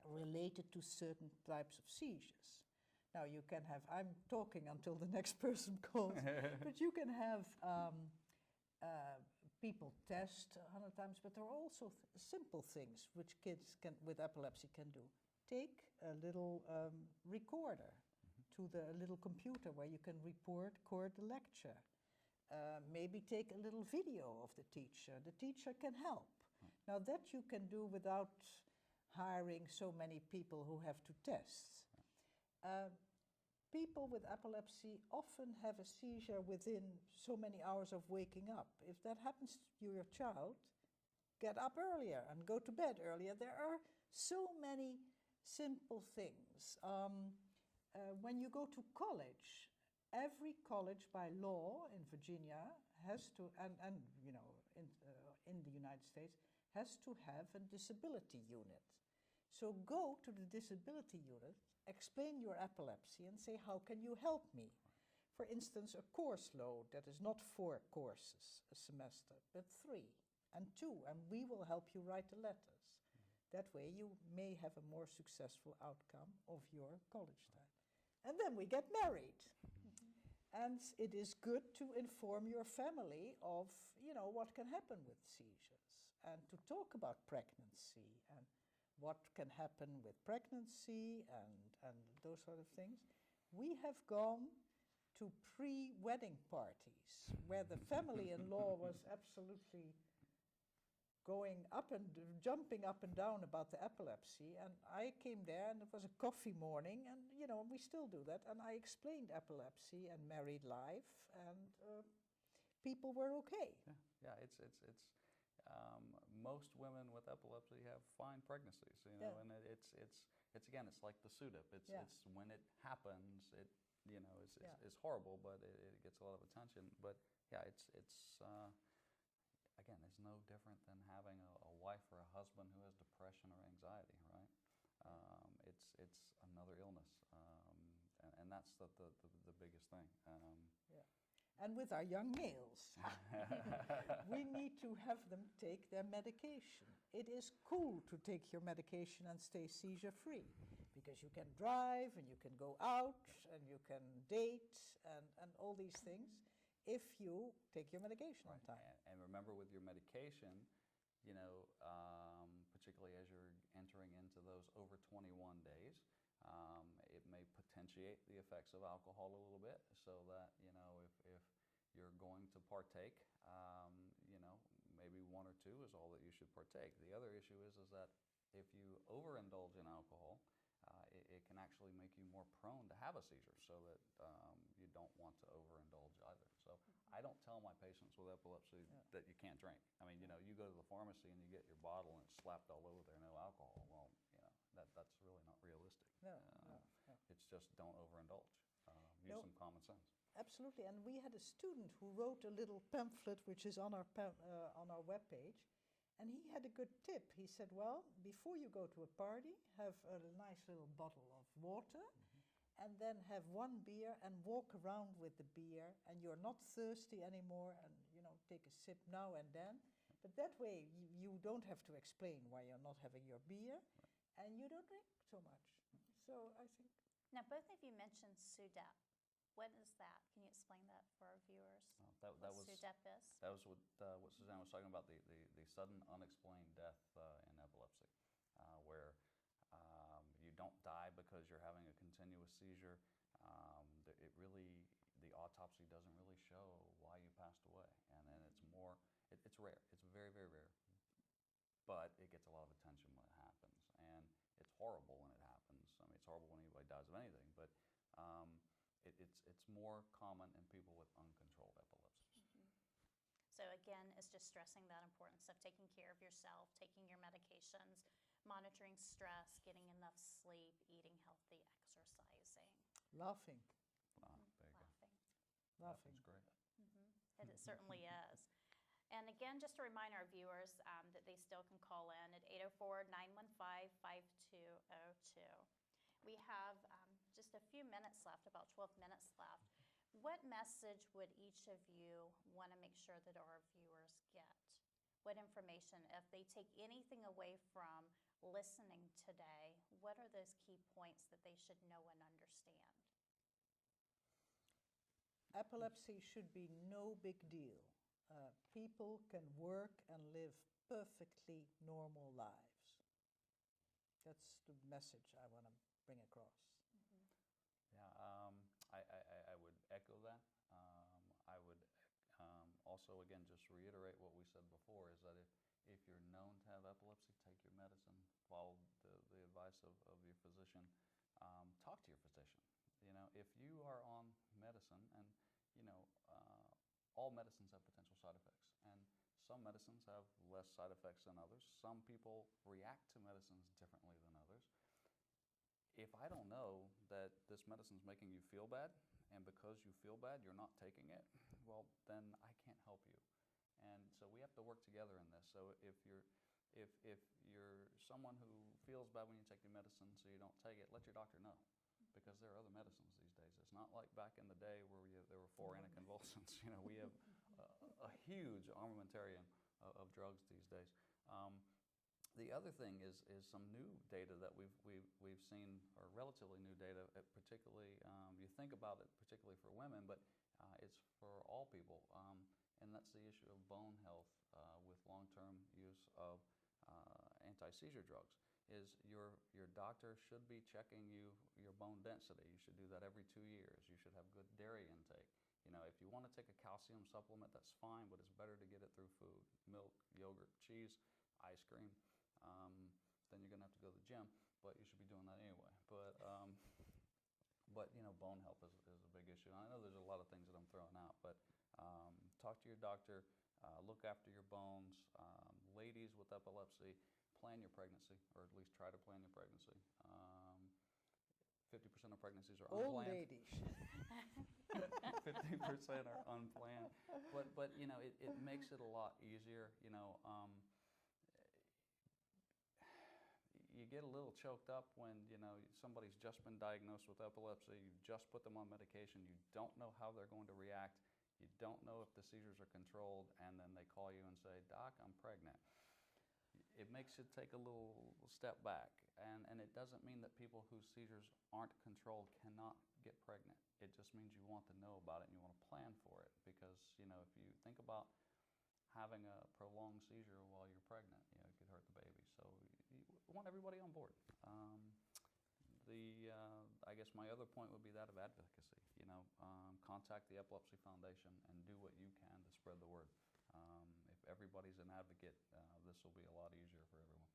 related to certain types of seizures. Now you can have, I'm talking until the next person calls, but you can have people test 100 times, but there are also simple things which kids with epilepsy can do. Take a little recorder to the little computer where you can record the lecture. Maybe take a little video of the teacher. The teacher can help. Now that you can do without hiring so many people who have to test. People with epilepsy often have a seizure within so many hours of waking up. If that happens to your child, get up earlier and go to bed earlier. There are so many simple things. When you go to college, every college by law in Virginia has to, and in the United States, has to have a disability unit. So go to the disability unit, explain your epilepsy, and say, how can you help me? For instance, a course load that is not 4 courses a semester, but 3 and 2, and we will help you write the letters. That way you may have a more successful outcome of your college time. And then we get married. And it is good to inform your family of, what can happen with seizures, and to talk about pregnancy and what can happen with pregnancy and those sort of things. We have gone to pre-wedding parties where the family-in-law was absolutely jumping up and down about the epilepsy, and I came there and it was a coffee morning, and we still do that, and I explained epilepsy and married life, and people were okay. Yeah. It's most women with epilepsy have fine pregnancies, and it's again, it's like the SUDEP. It's when it happens, it's horrible, but it gets a lot of attention. But yeah, it's again, it's no different than having a wife or a husband who has depression or anxiety, right? It's another illness, and that's the biggest thing. And with our young males, we need to have them take their medication. It is cool to take your medication and stay seizure-free, because you can drive and you can go out and you can date and all these things if you take your medication on time. And remember, with your medication, particularly as you're entering into those over 21 days, it may potentiate the effects of alcohol a little bit, so that if you're going to partake, maybe one or two is all that you should partake. The other issue is that if you overindulge in alcohol, it can actually make you more prone to have a seizure, so that you don't want to overindulge either. So I don't tell my patients with epilepsy that you can't drink. I mean, you go to the pharmacy and you get your bottle and it's slapped all over there, no alcohol. Well, that's really not realistic. No. It's just don't overindulge. Use some common sense. Absolutely, and we had a student who wrote a little pamphlet which is on our webpage, and he had a good tip. He said, well, before you go to a party, have a nice little bottle of water, and then have one beer and walk around with the beer, and you're not thirsty anymore, and take a sip now and then. But that way you don't have to explain why you're not having your beer, and you don't drink so much. So I think... Now, both of you mentioned SUDEP. What is that? Can you explain that for our viewers? That was SUDEP is? That was what Suzanne was talking about, the sudden unexplained death in epilepsy, where you don't die because you're having a continuous seizure. The autopsy doesn't really show why you passed away, and it's rare. It's very, very rare, but it gets a lot of attention when it happens, and it's horrible when it happens. I mean, it's horrible when anybody dies of anything, but it's more common in people with uncontrolled epilepsy. So again, it's just stressing that importance of taking care of yourself, taking your medications, monitoring stress, getting enough sleep, eating healthy, exercising. Laughing. There you go. Laughing. Laughing's great. It certainly is. And again, just to remind our viewers that they still can call in at 804-915-5202. We have just a few minutes left, about 12 minutes left. What message would each of you want to make sure that our viewers get? What information, if they take anything away from listening today, what are those key points that they should know and understand? Epilepsy should be no big deal. People can work and live perfectly normal lives. That's the message I want to bring across. Yeah, I would echo that. I would also, again, just reiterate what we said before, is that if you're known to have epilepsy, take your medicine, follow the advice of your physician, talk to your physician. If you are on medicine, and all medicines have potential side effects, and some medicines have less side effects than others. Some people react to medicines differently than others. If I don't know that this medicine is making you feel bad, and because you feel bad, you're not taking it, well, then I can't help you. And so we have to work together in this. So if you're someone who feels bad when you take your medicine, so you don't take it, let your doctor know, because there are other medicines these days. It's not like back in the day where there were 4 anticonvulsants. We have a huge armamentarium of drugs these days. The other thing is some new data that we've seen relatively new data, particularly, you think about it particularly for women, but it's for all people. And that's the issue of bone health with long-term use of anti-seizure drugs. Is your doctor should be checking your bone density. You should do that every 2 years. You should have good dairy intake. You know, if you want to take a calcium supplement, that's fine, but it's better to get it through food: milk, yogurt, cheese, ice cream. Then you're going to have to go to the gym, but you should be doing that anyway. But you know, bone health is a big issue. And I know there's a lot of things that I'm throwing out, but talk to your doctor. Look after your bones. Ladies with epilepsy, plan your pregnancy, or at least try to plan your pregnancy. 50% of pregnancies are All unplanned. ladies. 50% are unplanned. But you know, it makes it a lot easier. You know, you get a little choked up when, you know, somebody's just been diagnosed with epilepsy. You just put them on medication. You don't know how they're going to react. You don't know if the seizures are controlled, and then they call you and say, "Doc, I'm pregnant." It makes you take a little step back, and it doesn't mean that people whose seizures aren't controlled cannot get pregnant. It just means you want to know about it and you want to plan for it, because, you know, if you think about having a prolonged seizure while you're pregnant, you know, it could hurt the baby. So you want everybody on board. I guess my other point would be that of advocacy. You know, contact the Epilepsy Foundation and do what you can to spread the word. If everybody's an advocate, this will be a lot easier for everyone.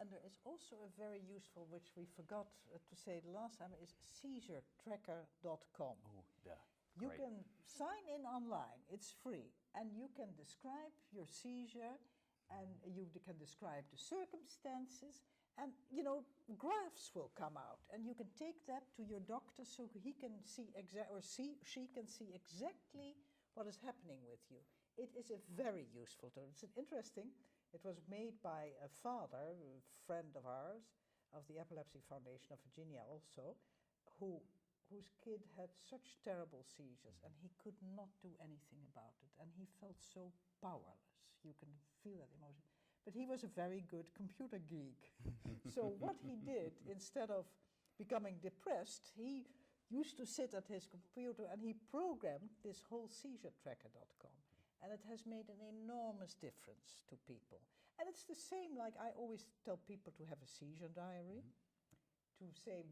And there is also a very useful, which we forgot to say the last time, is seizuretracker.com. Oh, yeah. You Great. can sign in online, it's free, and you can describe your seizure, and you can describe the circumstances, and, you know, graphs will come out, and you can take that to your doctor so he can see she can see exactly what is happening with you. It is a very useful tool. It's interesting. It was made by a father, a friend of ours, of the Epilepsy Foundation of Virginia also, whose kid had such terrible seizures, and he could not do anything about it, and he felt so powerless. You can feel that emotion. But he was a very good computer geek. So what he did, instead of becoming depressed, he used to sit at his computer and he programmed this whole seizuretracker.com. And it has made an enormous difference to people. And it's the same, like I always tell people to have a seizure diary, to say,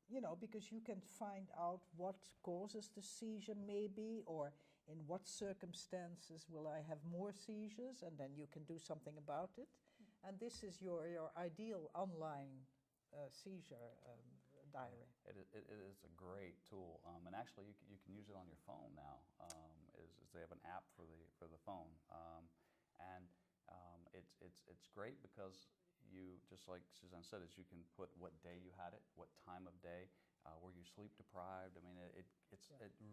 you know, because you can find out what causes the seizure maybe, or in what circumstances will I have more seizures, and then you can do something about it. And this is your ideal online seizure diary. It is a great tool, and actually you can use it on your phone now. They have an app for the phone, and it's great because you, just like Suzanne said, is you can put what day you had it, what time of day, were you sleep deprived. I mean, it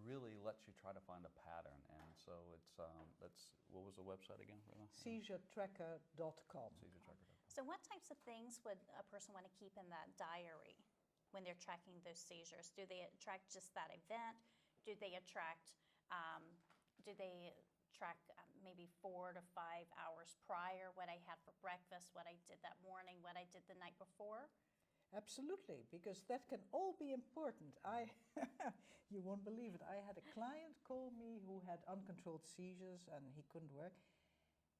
really lets you try to find a pattern, and so that's what was the website again for that? Seizuretracker.com. Seizuretracker.com. So what types of things would a person want to keep in that diary when they're tracking those seizures? Do they track just that event? Do they track maybe 4 to 5 hours prior, what I had for breakfast, what I did that morning, what I did the night before? Absolutely, because that can all be important. You won't believe it. I had a client call me who had uncontrolled seizures and he couldn't work.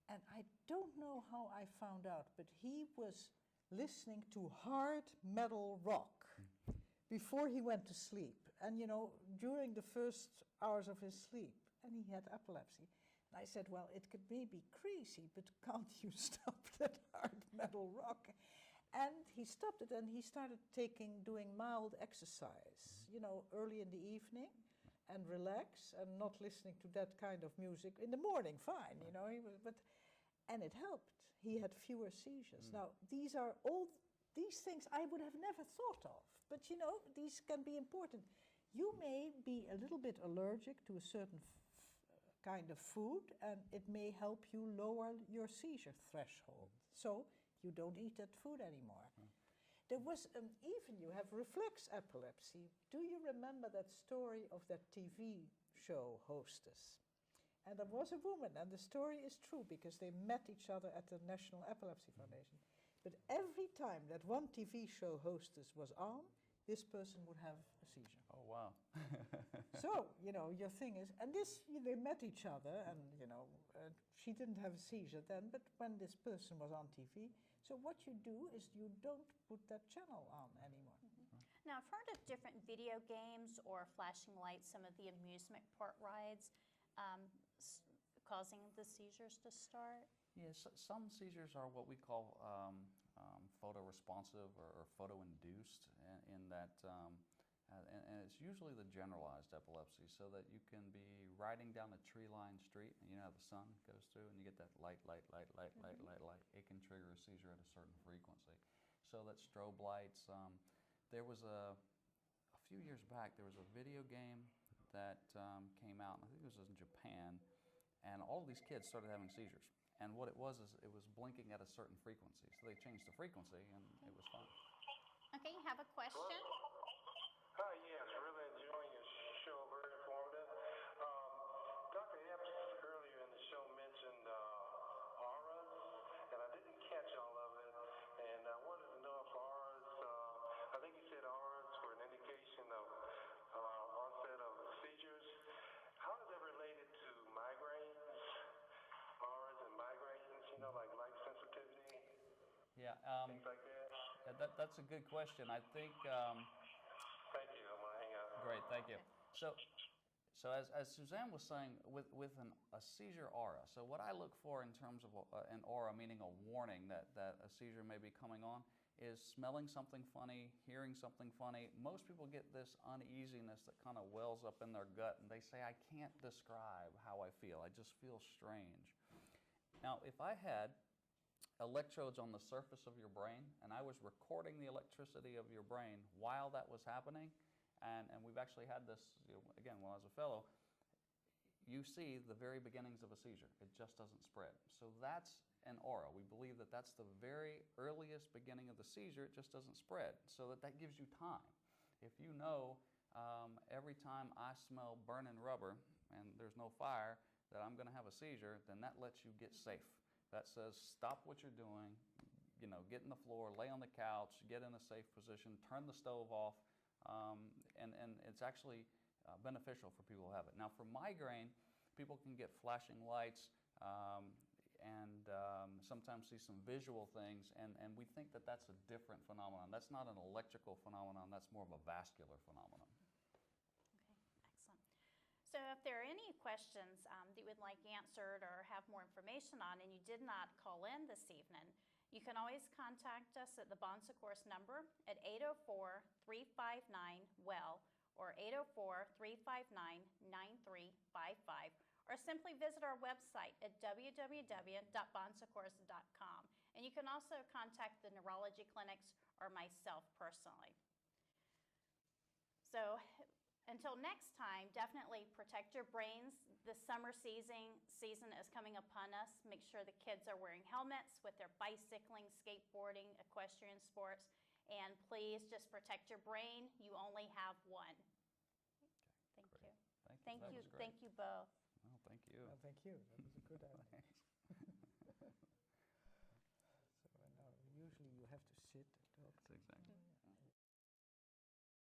And I don't know how I found out, but he was listening to hard metal rock before he went to sleep. And, you know, during the first hours of his sleep, and he had epilepsy. And I said, well, it could maybe be crazy, but can't you stop that hard metal rock? And he stopped it, and he started doing mild exercise, you know, early in the evening, and relax, and not listening to that kind of music. In the morning, fine, you know, and it helped. He had fewer seizures. Now, these are all these things I would have never thought of, but, you know, these can be important. You may be a little bit allergic to a certain kind of food, and it may help you lower your seizure threshold. So you don't eat that food anymore. There was even you have reflex epilepsy. Do you remember that story of that TV show hostess? And there was a woman, and the story is true because they met each other at the National Epilepsy Foundation. But every time that one TV show hostess was on, this person would have a seizure. Oh, wow. So, you know, your thing is, and this, they met each other, and, you know, she didn't have a seizure then, but when this person was on TV, so what you do is you don't put that channel on anymore. Now, I've heard of different video games or flashing lights, some of the amusement park rides, causing the seizures to start. Yes, some seizures are what we call photoresponsive or photo-induced, in that, and it's usually the generalized epilepsy, so that you can be riding down a tree-lined street, and you know how the sun goes through, and you get that light. It can trigger a seizure at a certain frequency. So that strobe lights. There was a few years back, there was a video game that came out, and I think it was in Japan, and all of these kids started having seizures. And what it was is it was blinking at a certain frequency. So they changed the frequency, and it was fun. Okay, you have a question? Hi, yes, really enjoying your show, very informative. Dr. Epps earlier in the show mentioned auras, and I didn't catch all of it. And I wanted to know if auras, I think you said auras were an indication of onset of seizures. How is that related to migraines? Auras and migraines, you know, like light sensitivity, Yeah, things like that? that's a good question. I think. Thank you. I'm gonna hang out. Great, thank you. So as Suzanne was saying, with a seizure aura, so what I look for in terms of an aura, meaning a warning that a seizure may be coming on, is smelling something funny, hearing something funny. Most people get this uneasiness that kind of wells up in their gut, and they say, I can't describe how I feel. I just feel strange. Now, if I had electrodes on the surface of your brain, and I was recording the electricity of your brain while that was happening, and we've actually had this, you know, again, when I was a fellow, you see the very beginnings of a seizure. It just doesn't spread. So that's an aura. We believe that that's the very earliest beginning of the seizure. It just doesn't spread. So that gives you time. If you know every time I smell burning rubber and there's no fire that I'm going to have a seizure, then that lets you get safe. That says stop what you're doing, you know, get in the floor, lay on the couch, get in a safe position, turn the stove off, and it's actually beneficial for people who have it. Now, for migraine, people can get flashing lights and sometimes see some visual things, and we think that that's a different phenomenon. That's not an electrical phenomenon, that's more of a vascular phenomenon. Okay, excellent. So if there are any questions that you would like answered or have more information on and you did not call in this evening, you can always contact us at the Bon Secours number at 804-359-WELL or 804-359-9355, or simply visit our website at www.bonsecours.com. And you can also contact the neurology clinics or myself personally. So until next time, definitely protect your brains. The summer season is coming upon us. Make sure the kids are wearing helmets with their bicycling, skateboarding, equestrian sports, and please just protect your brain. You only have one. Okay, Thank you. Thank you. Thank you both. Oh, thank you. Well, thank you. That was a good idea. Thanks. So now, usually you have to sit and talk. That's exactly.